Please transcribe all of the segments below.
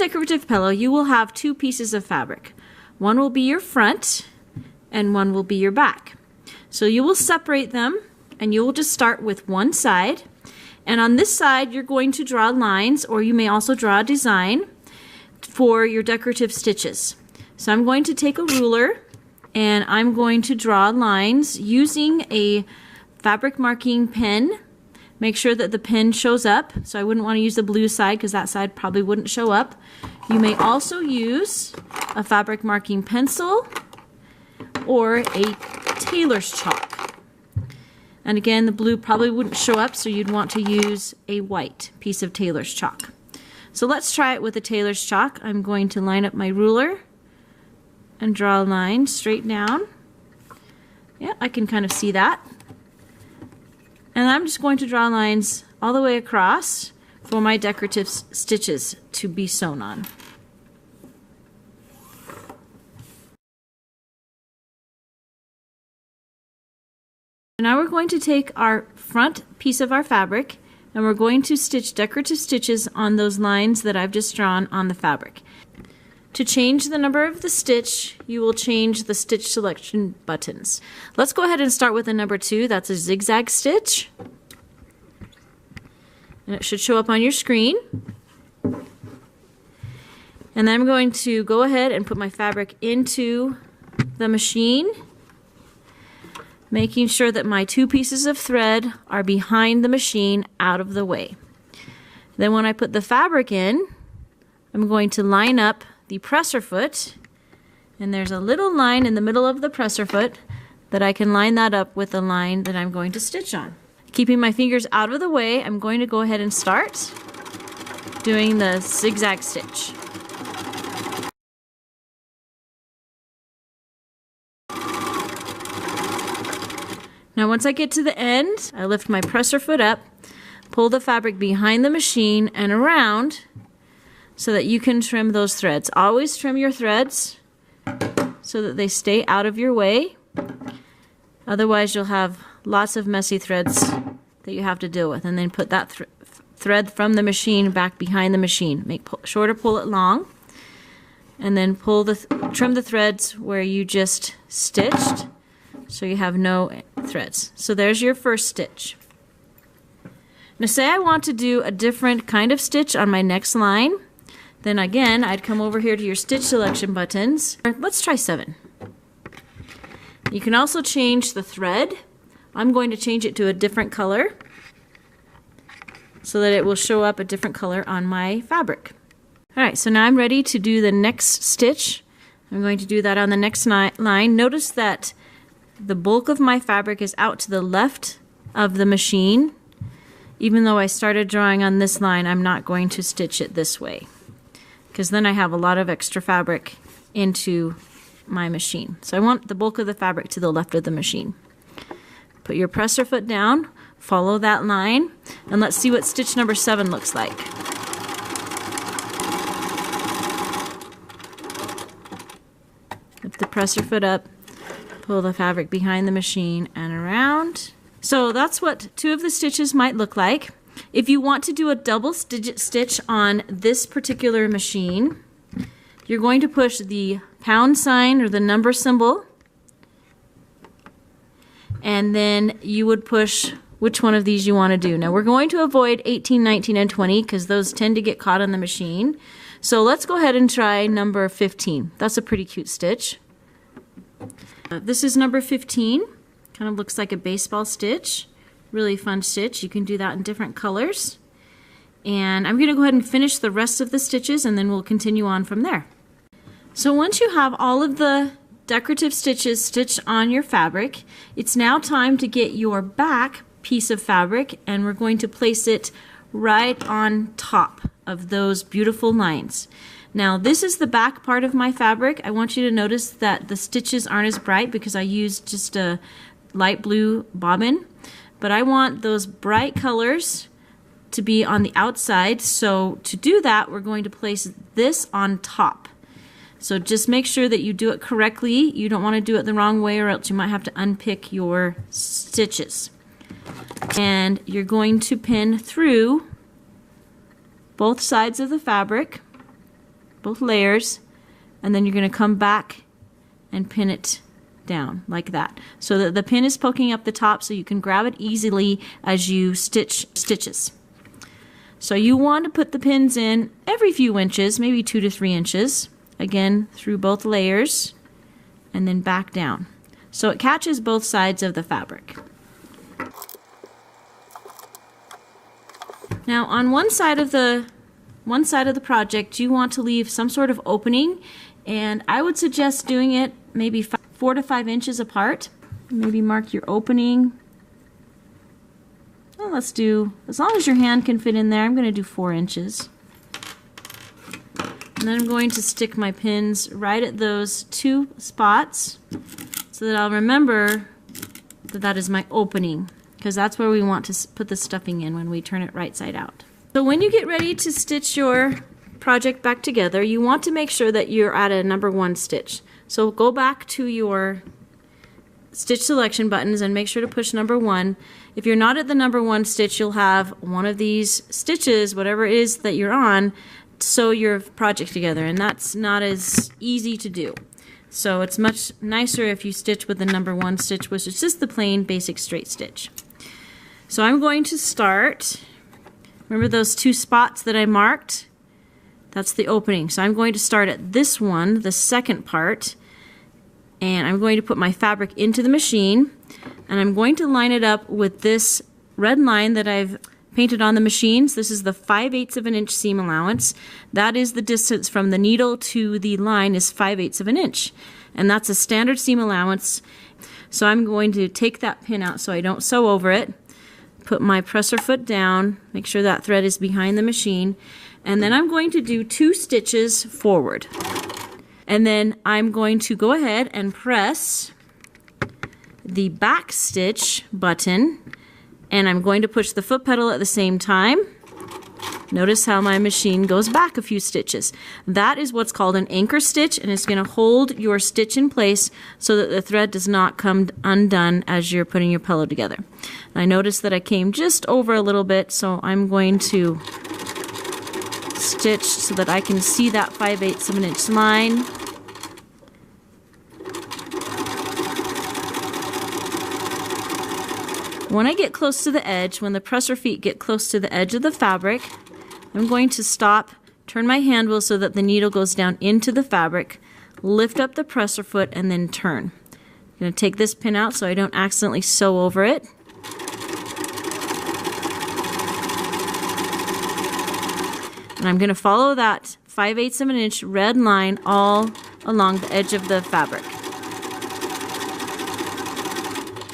decorative pillow, you will have two pieces of fabric. One will be your front and one will be your back. So you will separate them and you will just start with one side. And on this side, you're going to draw lines, or you may also draw a design for your decorative stitches. So I'm going to take a ruler and I'm going to draw lines using a fabric marking pen. Make sure that the pen shows up. So I wouldn't want to use the blue side because that side probably wouldn't show up. You may also use a fabric marking pencil or a tailor's chalk. And again, the blue probably wouldn't show up, so you'd want to use a white piece of tailor's chalk. So let's try it with the tailor's chalk. I'm going to line up my ruler and draw a line straight down. Yeah, I can kind of see that. And I'm just going to draw lines all the way across for my decorative stitches to be sewn on. Now we're going to take our front piece of our fabric and we're going to stitch decorative stitches on those lines that I've just drawn on the fabric. To change the number of the stitch, you will change the stitch selection buttons. Let's go ahead and start with the number 2. That's a zigzag stitch. And it should show up on your screen. And then I'm going to go ahead and put my fabric into the machine, making sure that my 2 pieces of thread are behind the machine out of the way. Then when I put the fabric in, I'm going to line up the presser foot, and there's a little line in the middle of the presser foot that I can line that up with the line that I'm going to stitch on. Keeping my fingers out of the way, I'm going to go ahead and start doing the zigzag stitch. Now once I get to the end, I lift my presser foot up, pull the fabric behind the machine and around so that you can trim those threads. Always trim your threads so that they stay out of your way. Otherwise you'll have lots of messy threads that you have to deal with. And then put that thread from the machine back behind the machine. Make sure to pull it long. And then trim the threads where you just stitched, so you have no threads. So there's your first stitch. Now say I want to do a different kind of stitch on my next line, then again I'd come over here to your stitch selection buttons. Let's try 7. You can also change the thread. I'm going to change it to a different color so that it will show up a different color on my fabric. Alright, so now I'm ready to do the next stitch. I'm going to do that on the next line. Notice that the bulk of my fabric is out to the left of the machine. Even though I started drawing on this line, I'm not going to stitch it this way, because then I have a lot of extra fabric into my machine. So I want the bulk of the fabric to the left of the machine. Put your presser foot down, follow that line, and let's see what stitch number 7 looks like. Lift the presser foot up, pull the fabric behind the machine and around. So that's what 2 of the stitches might look like. If you want to do a double stitch on this particular machine, you're going to push the pound sign or the number symbol, and then you would push which one of these you want to do. Now we're going to avoid 18, 19, and 20 because those tend to get caught on the machine. So let's go ahead and try number 15. That's a pretty cute stitch. This is number 15. Kind of looks like a baseball stitch. Really fun stitch. You can do that in different colors. And I'm going to go ahead and finish the rest of the stitches and then we'll continue on from there. So once you have all of the decorative stitches stitched on your fabric, it's now time to get your back piece of fabric, and we're going to place it right on top of those beautiful lines. Now this is the back part of my fabric. I want you to notice that the stitches aren't as bright because I used just a light blue bobbin, but I want those bright colors to be on the outside. So to do that, we're going to place this on top. So just make sure that you do it correctly. You don't want to do it the wrong way or else you might have to unpick your stitches. And you're going to pin through both sides of the fabric both layers, and then you're going to come back and pin it down like that, so that the pin is poking up the top so you can grab it easily as you stitch stitches. So you want to put the pins in every few inches, maybe 2 to 3 inches, again through both layers, and then back down, so it catches both sides of the fabric. Now on one side of the project you want to leave some sort of opening, and I would suggest doing it maybe 4 to 5 inches apart. Maybe mark your opening. Well, let's do, as long as your hand can fit in there, I'm going to do 4 inches. And then I'm going to stick my pins right at those 2 spots so that I'll remember that that is my opening, because that's where we want to put the stuffing in when we turn it right side out. So when you get ready to stitch your project back together, you want to make sure that you're at a number 1 stitch. So go back to your stitch selection buttons and make sure to push number 1. If you're not at the number 1 stitch, you'll have one of these stitches, whatever it is that you're on, sew your project together, and that's not as easy to do. So it's much nicer if you stitch with the number 1 stitch, which is just the plain basic straight stitch. So I'm going to start, remember those 2 spots that I marked? That's the opening. So I'm going to start at this one, the second part, and I'm going to put my fabric into the machine, and I'm going to line it up with this red line that I've painted on the machines. This is the 5/8 of an inch seam allowance. That is the distance from the needle to the line is 5/8 of an inch, and that's a standard seam allowance. So I'm going to take that pin out so I don't sew over it, put my presser foot down, make sure that thread is behind the machine, and then I'm going to do 2 stitches forward. And then I'm going to go ahead and press the back stitch button, and I'm going to push the foot pedal at the same time. Notice how my machine goes back a few stitches. That is what's called an anchor stitch, and it's going to hold your stitch in place so that the thread does not come undone as you're putting your pillow together. And I noticed that I came just over a little bit, so I'm going to stitch so that I can see that 5/8 of an inch line. When I get close to the edge, when the presser feet get close to the edge of the fabric, I'm going to stop, turn my hand wheel so that the needle goes down into the fabric, lift up the presser foot, and then turn. I'm going to take this pin out so I don't accidentally sew over it. And I'm going to follow that 5/8 of an inch red line all along the edge of the fabric.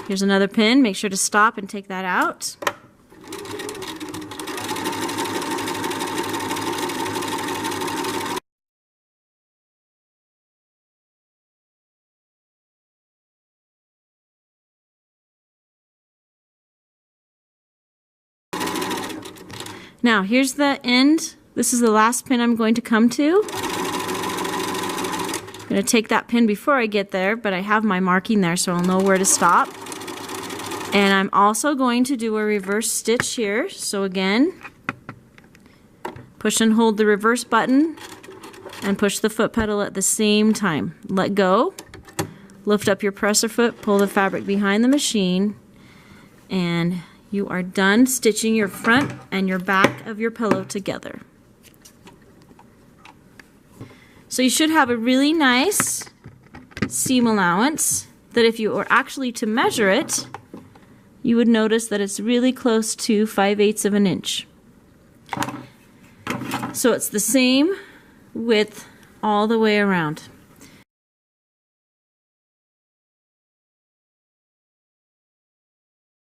Here's another pin. Make sure to stop and take that out. Now here's the end. This is the last pin I'm going to come to. I'm going to take that pin before I get there, but I have my marking there so I'll know where to stop. And I'm also going to do a reverse stitch here. So again, push and hold the reverse button and push the foot pedal at the same time. Let go, lift up your presser foot, pull the fabric behind the machine, and you are done stitching your front and your back of your pillow together. So you should have a really nice seam allowance that if you were actually to measure it, you would notice that it's really close to 5/8 of an inch. So it's the same width all the way around.